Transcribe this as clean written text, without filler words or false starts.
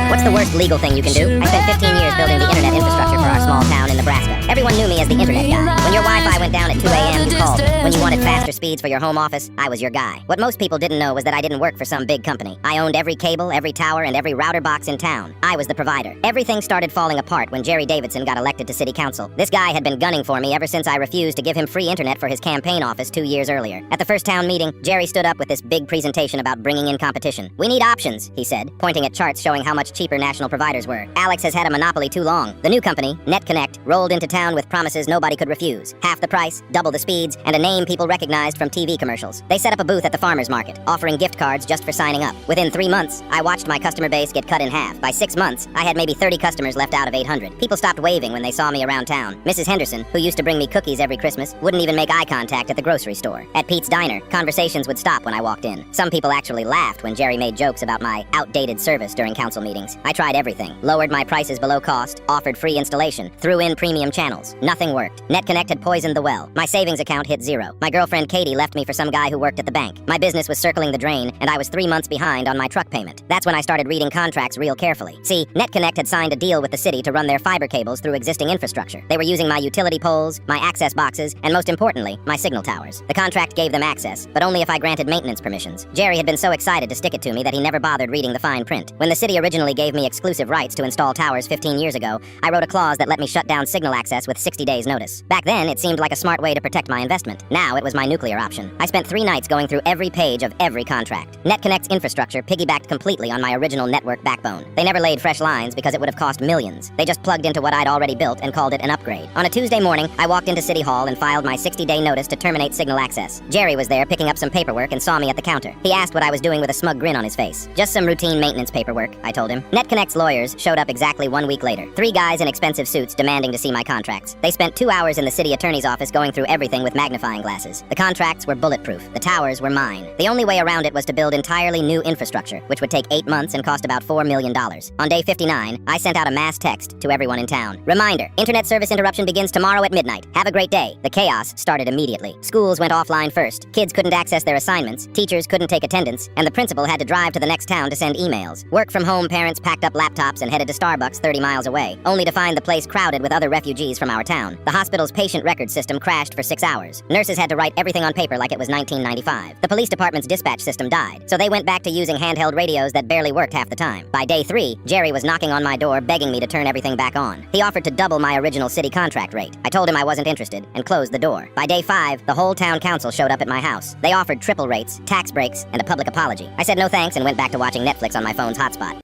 What's the worst legal thing you can do? I spent 15 years building the internet infrastructure for our small town in Nebraska. Everyone knew me as the internet guy. When your Wi-Fi went down at 2 a.m., you called me. When you wanted faster speeds for your home office, I was your guy. What most people didn't know was that I didn't work for some big company. I owned every cable, every tower, and every router box in town. I was the provider. Everything started falling apart when Jerry Davidson got elected to city council. This guy had been gunning for me ever since I refused to give him free internet for his campaign office 2 years earlier. At the first town meeting, Jerry stood up with this big presentation about bringing in competition. "We need options," he said, pointing at charts showing how much cheaper national providers were. "Alex has had a monopoly too long." The new company, NetConnect, rolled into town with promises nobody could refuse. Half the price, double the speeds, and a name people recognized from TV commercials. They set up a booth at the farmer's market, offering gift cards just for signing up. Within 3 months, I watched my customer base get cut in half. By 6 months, I had maybe 30 customers left out of 800. People stopped waving when they saw me around town. Mrs. Henderson, who used to bring me cookies every Christmas, wouldn't even make eye contact at the grocery store. At Pete's Diner, conversations would stop when I walked in. Some people actually laughed when Jerry made jokes about my outdated service during council meetings. I tried everything. Lowered my prices below cost, offered free installation, threw in premium channels. Nothing worked. NetConnect had poisoned the well. My savings account hit zero. My girlfriend Katie left me for some guy who worked at the bank. My business was circling the drain, and I was 3 months behind on my truck payment. That's when I started reading contracts real carefully. See, NetConnect had signed a deal with the city to run their fiber cables through existing infrastructure. They were using my utility poles, my access boxes, and most importantly, my signal towers. The contract gave them access, but only if I granted maintenance permissions. Jerry had been so excited to stick it to me that he never bothered reading the fine print. When the city originally gave me exclusive rights to install towers 15 years ago, I wrote a clause that let me shut down signal access with 60 days notice. Back then, it seemed like a smart way to protect my investment. Now, it was my nuclear option. I spent 3 nights going through every page of every contract. NetConnect's infrastructure piggybacked completely on my original network backbone. They never laid fresh lines because it would have cost millions. They just plugged into what I'd already built and called it an upgrade. On a Tuesday morning, I walked into City Hall and filed my 60-day notice to terminate signal access. Jerry was there picking up some paperwork and saw me at the counter. He asked what I was doing with a smug grin on his face. "Just some routine maintenance paperwork," I told him. NetConnect's lawyers showed up exactly 1 week later. 3 guys in expensive suits demanding to see my contracts. They spent 2 hours in the city attorney's office going through everything with magnifying glasses. The contracts were bulletproof. The towers were mine. The only way around it was to build entirely new infrastructure, which would take 8 months and cost about $4 million. On day 59, I sent out a mass text to everyone in town. "Reminder, internet service interruption begins tomorrow at midnight. Have a great day." The chaos started immediately. Schools went offline first. Kids couldn't access their assignments. Teachers couldn't take attendance. And the principal had to drive to the next town to send emails. Work from home parents packed up laptops and headed to Starbucks 30 miles away, only to find the place crowded with other refugees from our town. The hospital's patient record system crashed for 6 hours. Nurses had to write everything on paper like it was 1995. The police department's dispatch system died, so they went back to using handheld radios that barely worked half the time. By day 3, Jerry was knocking on my door begging me to turn everything back on. He offered to double my original city contract rate. I told him I wasn't interested and closed the door. By day 5, the whole town council showed up at my house. They offered triple rates, tax breaks, and a public apology. I said no thanks and went back to watching Netflix on my phone's hotspot.